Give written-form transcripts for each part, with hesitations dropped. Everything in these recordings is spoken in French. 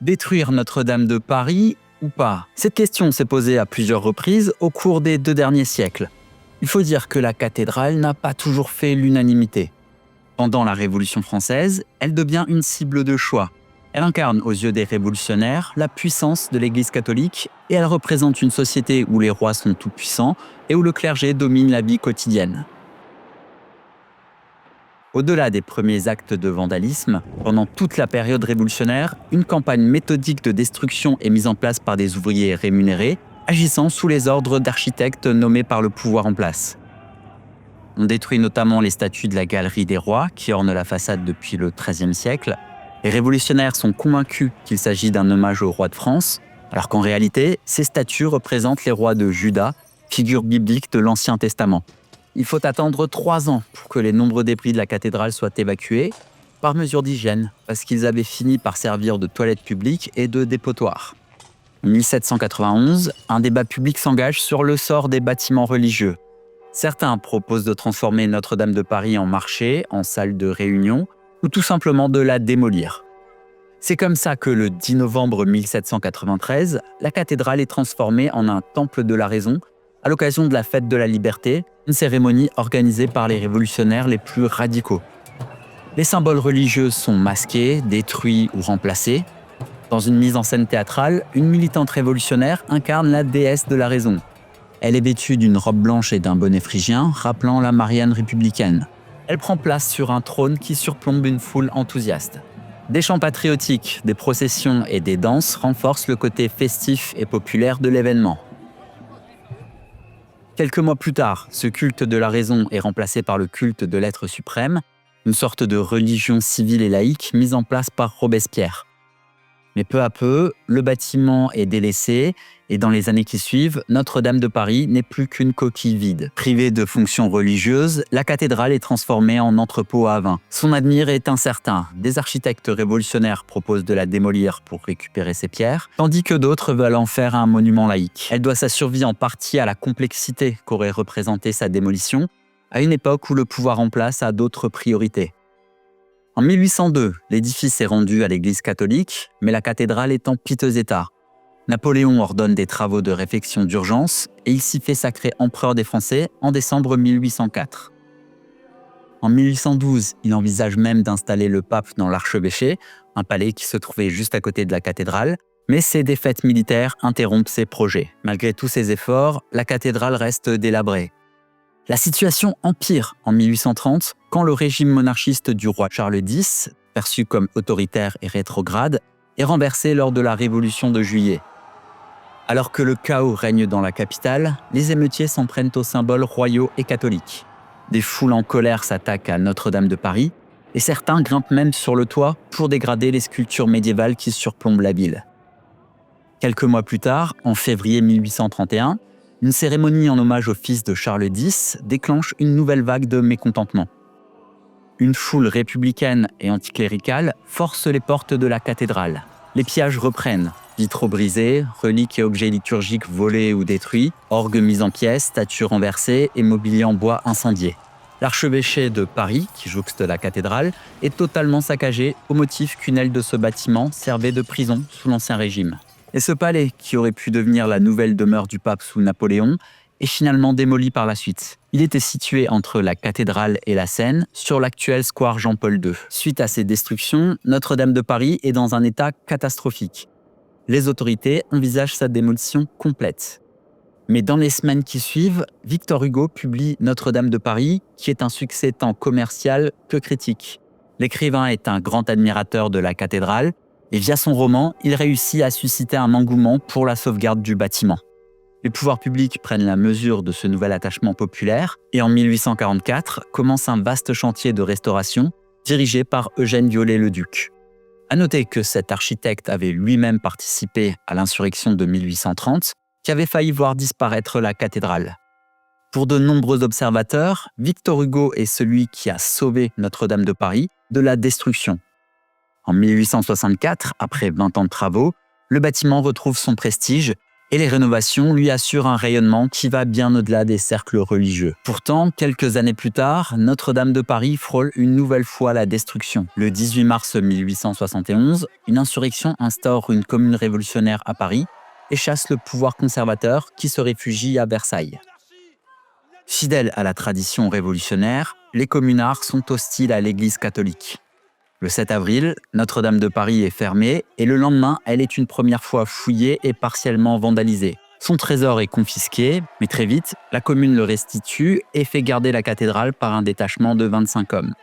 Détruire Notre-Dame de Paris ou pas? Cette question s'est posée à plusieurs reprises au cours des 2 derniers siècles. Il faut dire que la cathédrale n'a pas toujours fait l'unanimité. Pendant la Révolution française, elle devient une cible de choix. Elle incarne aux yeux des révolutionnaires la puissance de l'Église catholique et elle représente une société où les rois sont tout-puissants et où le clergé domine la vie quotidienne. Au-delà des premiers actes de vandalisme, pendant toute la période révolutionnaire, une campagne méthodique de destruction est mise en place par des ouvriers rémunérés, agissant sous les ordres d'architectes nommés par le pouvoir en place. On détruit notamment les statues de la Galerie des Rois, qui ornent la façade depuis le XIIIe siècle. Les révolutionnaires sont convaincus qu'il s'agit d'un hommage au roi de France, alors qu'en réalité, ces statues représentent les rois de Juda, figure biblique de l'Ancien Testament. Il faut attendre 3 ans pour que les nombreux débris de la cathédrale soient évacués, par mesure d'hygiène, parce qu'ils avaient fini par servir de toilettes publiques et de dépotoirs. En 1791, un débat public s'engage sur le sort des bâtiments religieux. Certains proposent de transformer Notre-Dame de Paris en marché, en salle de réunion, ou tout simplement de la démolir. C'est comme ça que le 10 novembre 1793, la cathédrale est transformée en un temple de la raison, à l'occasion de la fête de la liberté, une cérémonie organisée par les révolutionnaires les plus radicaux. Les symboles religieux sont masqués, détruits ou remplacés. Dans une mise en scène théâtrale, une militante révolutionnaire incarne la déesse de la raison. Elle est vêtue d'une robe blanche et d'un bonnet phrygien, rappelant la Marianne républicaine. Elle prend place sur un trône qui surplombe une foule enthousiaste. Des chants patriotiques, des processions et des danses renforcent le côté festif et populaire de l'événement. Quelques mois plus tard, ce culte de la raison est remplacé par le culte de l'être suprême, une sorte de religion civile et laïque mise en place par Robespierre. Mais peu à peu, le bâtiment est délaissé et dans les années qui suivent, Notre-Dame de Paris n'est plus qu'une coquille vide. Privée de fonctions religieuses, la cathédrale est transformée en entrepôt à vin. Son avenir est incertain. Des architectes révolutionnaires proposent de la démolir pour récupérer ses pierres, tandis que d'autres veulent en faire un monument laïque. Elle doit sa survie en partie à la complexité qu'aurait représenté sa démolition, à une époque où le pouvoir en place a d'autres priorités. En 1802, l'édifice est rendu à l'Église catholique, mais la cathédrale est en piteux état. Napoléon ordonne des travaux de réfection d'urgence et il s'y fait sacrer empereur des Français en décembre 1804. En 1812, il envisage même d'installer le pape dans l'archevêché, un palais qui se trouvait juste à côté de la cathédrale, mais ces défaites militaires interrompent ses projets. Malgré tous ses efforts, la cathédrale reste délabrée. La situation empire en 1830 quand le régime monarchiste du roi Charles X, perçu comme autoritaire et rétrograde, est renversé lors de la Révolution de Juillet. Alors que le chaos règne dans la capitale, les émeutiers s'en prennent aux symboles royaux et catholiques. Des foules en colère s'attaquent à Notre-Dame de Paris et certains grimpent même sur le toit pour dégrader les sculptures médiévales qui surplombent la ville. Quelques mois plus tard, en février 1831, une cérémonie en hommage au fils de Charles X déclenche une nouvelle vague de mécontentement. Une foule républicaine et anticléricale force les portes de la cathédrale. Les pillages reprennent. Vitraux brisés, reliques et objets liturgiques volés ou détruits, orgues mis en pièces, statues renversées et mobilier en bois incendié. L'archevêché de Paris, qui jouxte la cathédrale, est totalement saccagé au motif qu'une aile de ce bâtiment servait de prison sous l'Ancien Régime. Et ce palais, qui aurait pu devenir la nouvelle demeure du pape sous Napoléon, est finalement démoli par la suite. Il était situé entre la cathédrale et la Seine, sur l'actuel square Jean-Paul II. Suite à ces destructions, Notre-Dame de Paris est dans un état catastrophique. Les autorités envisagent sa démolition complète. Mais dans les semaines qui suivent, Victor Hugo publie Notre-Dame de Paris, qui est un succès tant commercial que critique. L'écrivain est un grand admirateur de la cathédrale, et via son roman, il réussit à susciter un engouement pour la sauvegarde du bâtiment. Les pouvoirs publics prennent la mesure de ce nouvel attachement populaire, et en 1844 commence un vaste chantier de restauration dirigé par Eugène Viollet-le-Duc. À noter que cet architecte avait lui-même participé à l'insurrection de 1830, qui avait failli voir disparaître la cathédrale. Pour de nombreux observateurs, Victor Hugo est celui qui a sauvé Notre-Dame de Paris de la destruction. En 1864, après 20 ans de travaux, le bâtiment retrouve son prestige Et les rénovations lui assurent un rayonnement qui va bien au-delà des cercles religieux. Pourtant, quelques années plus tard, Notre-Dame de Paris frôle une nouvelle fois la destruction. Le 18 mars 1871, une insurrection instaure une commune révolutionnaire à Paris et chasse le pouvoir conservateur qui se réfugie à Versailles. Fidèles à la tradition révolutionnaire, les communards sont hostiles à l'Église catholique. Le 7 avril, Notre-Dame de Paris est fermée et le lendemain, elle est une première fois fouillée et partiellement vandalisée. Son trésor est confisqué, mais très vite, la commune le restitue et fait garder la cathédrale par un détachement de 25 hommes.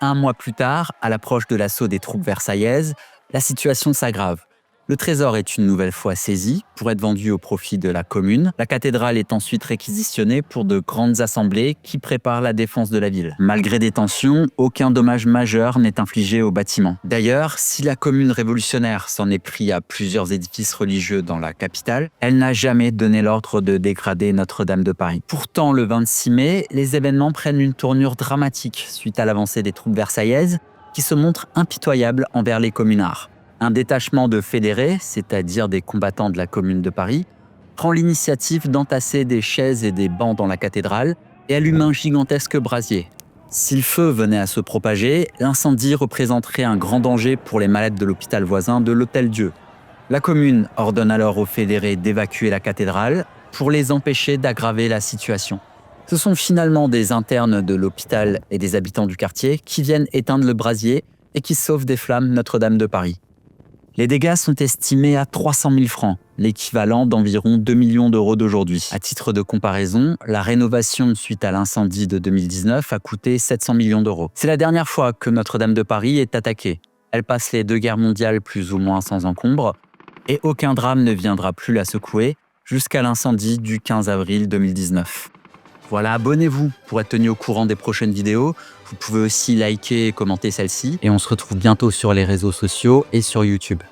Un mois plus tard, à l'approche de l'assaut des troupes versaillaises, la situation s'aggrave. Le trésor est une nouvelle fois saisi pour être vendu au profit de la commune. La cathédrale est ensuite réquisitionnée pour de grandes assemblées qui préparent la défense de la ville. Malgré des tensions, aucun dommage majeur n'est infligé au bâtiment. D'ailleurs, si la commune révolutionnaire s'en est pris à plusieurs édifices religieux dans la capitale, elle n'a jamais donné l'ordre de dégrader Notre-Dame de Paris. Pourtant, le 26 mai, les événements prennent une tournure dramatique suite à l'avancée des troupes versaillaises qui se montrent impitoyables envers les communards. Un détachement de fédérés, c'est-à-dire des combattants de la Commune de Paris, prend l'initiative d'entasser des chaises et des bancs dans la cathédrale et allume un gigantesque brasier. Si le feu venait à se propager, l'incendie représenterait un grand danger pour les malades de l'hôpital voisin de l'Hôtel-Dieu. La Commune ordonne alors aux fédérés d'évacuer la cathédrale pour les empêcher d'aggraver la situation. Ce sont finalement des internes de l'hôpital et des habitants du quartier qui viennent éteindre le brasier et qui sauvent des flammes Notre-Dame de Paris. Les dégâts sont estimés à 300 000 francs, l'équivalent d'environ 2 millions d'euros d'aujourd'hui. À titre de comparaison, la rénovation suite à l'incendie de 2019 a coûté 700 millions d'euros. C'est la dernière fois que Notre-Dame de Paris est attaquée. Elle passe les 2 guerres mondiales plus ou moins sans encombre, et aucun drame ne viendra plus la secouer jusqu'à l'incendie du 15 avril 2019. Voilà, abonnez-vous pour être tenu au courant des prochaines vidéos. Vous pouvez aussi liker et commenter celle-ci. Et on se retrouve bientôt sur les réseaux sociaux et sur YouTube.